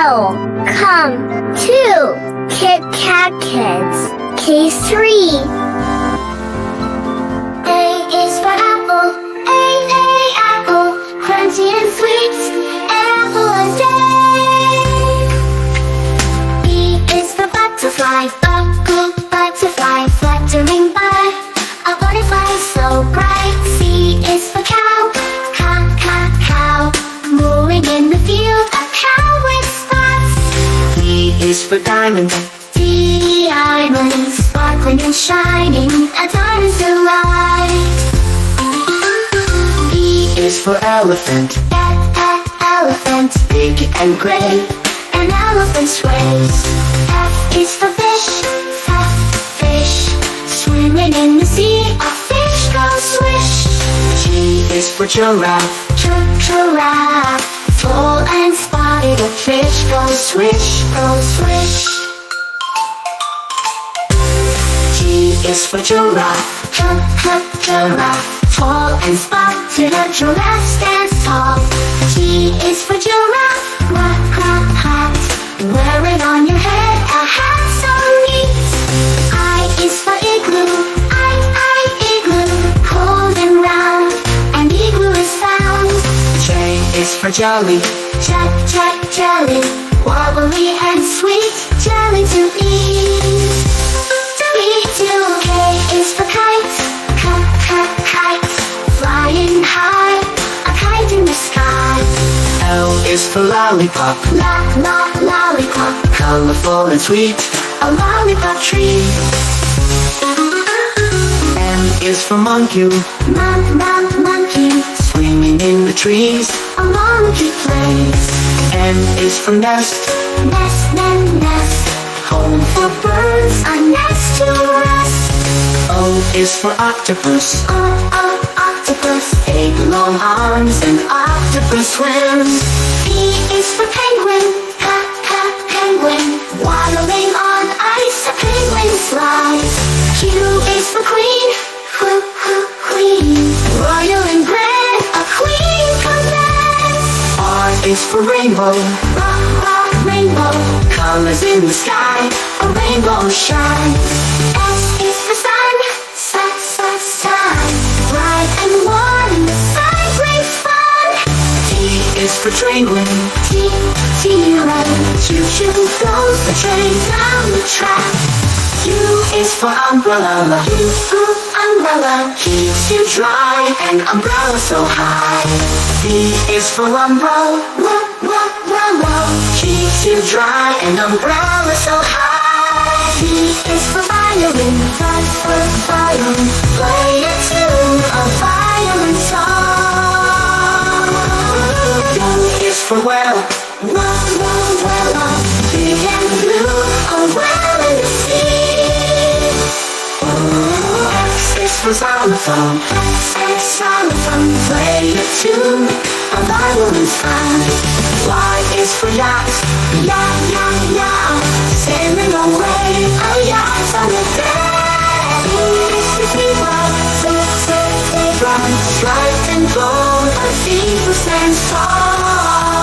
Welcome to Kit Kat Kids K3. A is for apple, A apple, crunchy and sweet, apple a day. B is for butterfly, butterfly, fluttering by, a butterfly so bright. C is for cow, cow, mooing in the field, a cow with spots. D is for diamond, diamond, sparkling and shining, a diamond's delight. E is for elephant, Elephant, big and gray. an elephant's race. F is for fish, fish, swimming in the sea, a fish goes swish. G is for giraffe, Giraffe, tall and spotted, a fish goes swish, G is for giraffe, Giraffe, tall and spotted, a giraffe stands tall. G is for giraffe, hat, wear it on your head, a hat so neat. I is for igloo, igloo, cold and round, and igloo is found. J is for jelly, Jelly, wobbly and sweet, jelly to eat. K is for kite, kite, flying high, a kite in the sky. L is for lollipop, Lollipop, colorful and sweet. a lollipop tree. M is for monkey, Monkey, swimming in the trees. a monkey plays. N is for nest, Nest, home for birds. a nest to rest. O is for octopus, Octopus, eight long arms, and octopus swims. P is for penguin, penguin, waddling on ice, a penguin slides. Q is for queen, queen, royal and grand, a queen commands. R is for rainbow, Rainbow, colors in the sky. a rainbow shines. S is for sun, bright and warm, the sun brings fun. T is for train wing, T-Rain, choo-choo goes the train down the track. U is for umbrella, umbrella, keeps you dry, and umbrella so high. V is for umbrella, keeps you dry, and umbrella so high. V is for violin, play a tune, a violin song. W is for well, Big and blue, a well in the sea. X is for xylophone, Xylophone, play a tune, a violin's fun. Y is for yacht, yacht, sailing away, a yacht on the bay. E is for zebra, Zebra, striped and gold, a zebra stands tall.